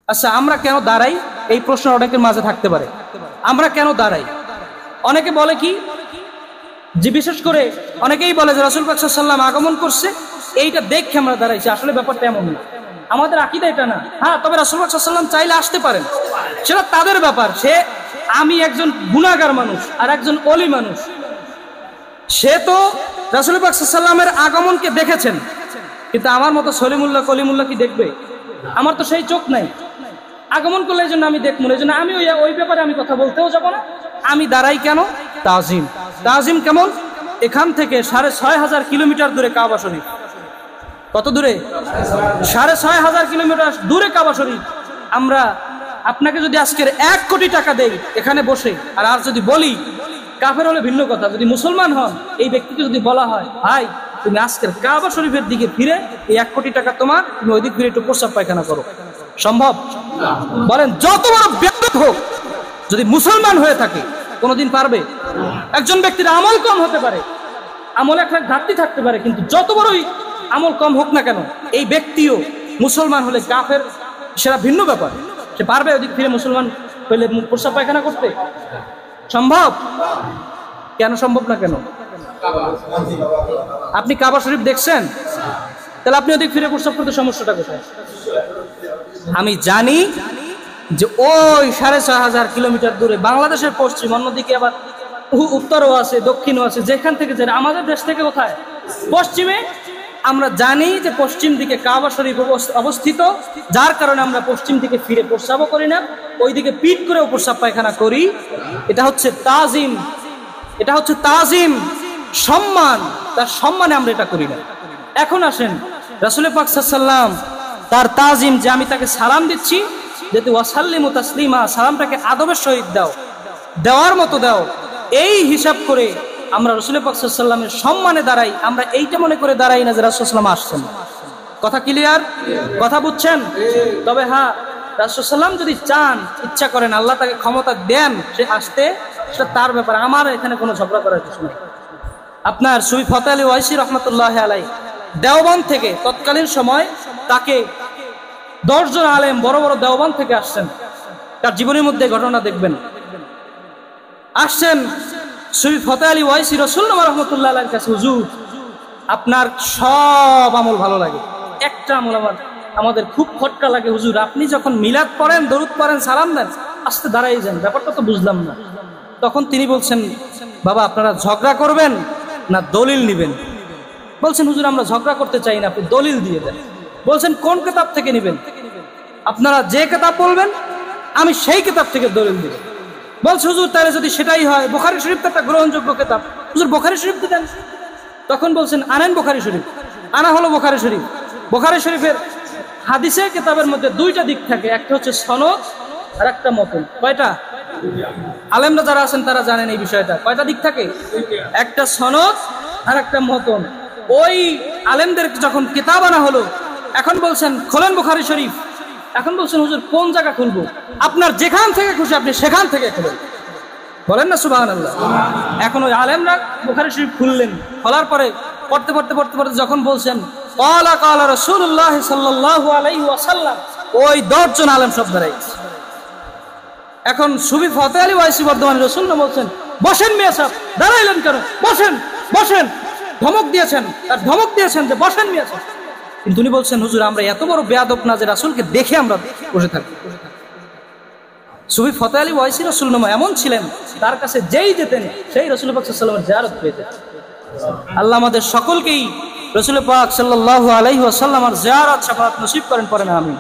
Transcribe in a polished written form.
আচ্ছা, আমরা কেন দাঁড়াই? এই প্রশ্ন অনেকের মাঝে থাকতে পারে। আমরা কেন দাঁড়াই? অনেকে বলে কি যে, বিশেষ করে অনেকেই বলে যে রাসূল পাক সাল্লাল্লাহু আলাইহি ওয়াসাল্লাম আগমন করছে, এইটা দেখে আমরা দাঁড়াইছি। আসলে ব্যাপারটা এমন না, আমাদের আকীদা এটা না। হ্যাঁ, তবে রাসূল পাক সাল্লাল্লাহু আলাইহি ওয়াসাল্লাম চাইলে আসতে পারেন, সেটা তাদের ব্যাপার। আমি একজন গুনাহগার মানুষ আর একজন ওলি মানুষ, সে তো রাসূল পাক সাল্লাল্লাহু আলাইহি ওয়াসাল্লামের আগমনকে দেখেছেন, কিন্তু আমার মতো সলিমুল্লাহ কলিমুল্লাহ কি দেখবে? আমার তো সেই চোখ নাই। আগমন করলে এই জন্য আমি দেখবো না, এই জন্য আমি ওই ব্যাপারে আমি কথা বলতেও যাব না। আমি দাঁড়াই কেন? তাজিম। তাজিম কেমন? এখান থেকে ৬,৫০০ কিলোমিটার দূরে কাবা শরীফ। কত দূরে? ৬,৫০০ কিলোমিটার দূরে কাবা শরীফ। আমরা আপনাকে যদি আজকের ১ কোটি টাকা দেই এখানে বসে, আর যদি বলি, কাফের হলে ভিন্ন কথা, যদি মুসলমান হন এই ব্যক্তিকে যদি বলা হয়, ভাই তুমি আজকের কাবা শরীফের দিকে ফিরে এই ১ কোটি টাকা তোমার, তুমি ওই দিক ফিরে একটু প্রস্রাব পায়খানা করো, সম্ভব? বলেন, যত বড় বেয়াদব হোক, যদি মুসলমান হয়ে থাকে কোনোদিন পারবে? একজন ব্যক্তির আমল কম হতে পারে, আমলে একটা ঘাটতি থাকতে পারে, কিন্তু যত বড়ই আমল কম হোক না কেন, এই ব্যক্তিও মুসলমান হলে কাফের সেটা ভিন্ন ব্যাপার। সে পারবে ওদিক ফিরে মুসলমান হইলে প্রস্রাব পায়খানা করতে? সম্ভব? কেন সম্ভব না? কেন? আপনি কাবা শরীফ দেখছেন, তাহলে আপনি ওদিক ফিরে প্রস্রাব করতে সমস্যাটা কোথায়? আমি জানি যে ওই ৬,৫০০ কিলোমিটার দূরে বাংলাদেশের পশ্চিম, অন্যদিকে আবার উত্তরও আছে, দক্ষিণও আছে, যেখান থেকে যে আমাদের দেশ থেকে কোথায় পশ্চিমে, আমরা জানি যে পশ্চিম দিকে কাবা শরীফ অবস্থিত, যার কারণে আমরা পশ্চিম দিকে ফিরে প্রস্রাবও করি না, ওইদিকে পিঠ করেও প্রস্রাব পায়খানা করি। এটা হচ্ছে তাজিম, এটা হচ্ছে তাজিম, সম্মান। তার সম্মানে আমরা এটা করি না। এখন আসেন, রাসূল পাক সাল্লাল্লাহু আলাইহি ওয়াসাল্লাম তার তাজিম, যে আমি তাকে সালাম দিচ্ছি, যেহেতু ওয়াসাল্লিমু তাসলিমা, সালামটাকে আদবের সহিত দাও, দেওয়ার মতো দাও, এই হিসাব করে আমরা রাসূল পাক সাল্লাল্লাহু আলাইহি ওয়াসাল্লামের সম্মানে দাঁড়াই। আমরা এইটা মনে করে দাঁড়াই না যে রাসূল সাল্লাল্লাহু আলাইহি ওয়াসাল্লাম আসছেন। কথা ক্লিয়ার? কথা বুঝছেন? তবে হ্যাঁ, রাসূল সাল্লাল্লাহু আলাইহি ওয়াসাল্লাম যদি চান, ইচ্ছা করেন, আল্লাহ তাকে ক্ষমতা দেন সে আসতে, সেটা তার ব্যাপার, আমার এখানে কোনো ঝগড়া করার কিছু নেই। আপনার সুফি ফতেহ আলী ওয়াইসি রহমাতুল্লাহি আলাইহি দেওবন্দ থেকে, তৎকালীন সময় তাকে ১০ জন আলেম বড় বড় দেওবন্দ থেকে আসছেন, তার জীবনের মধ্যে ঘটনা দেখবেন। আসছেন সুফি ফতেহ আলী ওয়াইসি রাসূলুল্লাহ রাহমাতুল্লাহি আলাইহির কাছে, হুজুর আপনার সব আমল ভালো লাগে, একটা আমল আমাদের খুব খটকা লাগে, হুজুর আপনি যখন মিলাদ পড়েন, দরুদ পড়েন, সালাম দেন, আস্তে দাঁড়াই যান, ব্যাপারটা তো বুঝলাম না। তখন তিনি বলছেন, বাবা আপনারা ঝগড়া করবেন না দলিল নিবেন? বলছেন, হুজুর আমরা ঝগড়া করতে চাই না, আপনি দলিল দিয়ে দেন। বলছেন, কোন কিতাব থেকে নিবেন? আপনারা যে কিতাব বলবেন আমি সেই কিতাব থেকে দলিল দিব। বলছে, হুজুর তাহলে যদি সেটাই হয়, বুখারী শরীফ তো একটা গ্রহণযোগ্য কিতাব, হুজুর বুখারী শরীফ দেন। তখন বলছেন, আনেন বুখারী শরীফ। আনা হলো বুখারী শরীফ। বুখারী শরীফের হাদিসের কিতাবের মধ্যে দুইটা দিক থাকে, একটা হচ্ছে সনদ আর একটা মতন। কয়টা? আলেমরা যারা আছেন তারা জানেন এই বিষয়টা। কয়টা দিক থাকে? একটা সনদ আর একটা মতন। ওই আলেমদের যখন কিতাব আনা হলো, এখন বলছেন খোলেন বুখারী শরীফ। এখন বলছেন, হুজুর কোন জায়গা খুলবো? আপনার যেখান থেকে খুশি আপনি সেখান থেকে খুলেন। বলেন না সুবহানাল্লাহ। এখন ওই আলেমরা বুখারী শরীফ খুললেন, খোলার পরে পড়তে পড়তে পড়তে পড়তে যখন বলছেন ক্বালা ক্বালা রাসূলুল্লাহ সাল্লাল্লাহু আলাইহি ওয়াসাল্লাম, ওই ১০ জন আলেম সব দাঁড়াইছে। এখন সুফি ফতেহ আলী ওয়াইসি বর্ধমানের রাসূলুল্লাহ বলছেন, বসেন মিয়া সাহেব, দাঁড়াইলেন কেন? বসেন বসেন। ধমক দিয়েছেন, আর ধমক দিয়েছেন যে বসেন মিয়া সাহেব। কিন্তু উনি বলছেন, হুজুর আমরা এত বড় বেয়াদব না যে রাসূলকে দেখে আমরা বসে থাকি। সুফি ফতেহ আলী ওয়াইসি রাসূলুল্লাহ এমন ছিলেন, তার কাছে যেই যেতেন সেই রাসূল পাক সাল্লাল্লাহু আলাইহি ওয়াসাল্লামের জিয়ারত পেতেন। আল্লাহ আমাদের সকলকেই রাসূল পাক সাল্লাল্লাহু আলাইহি ওয়াসাল্লামের জিয়ারত শাফাআত নসিব করেন, পড়েন আমিন।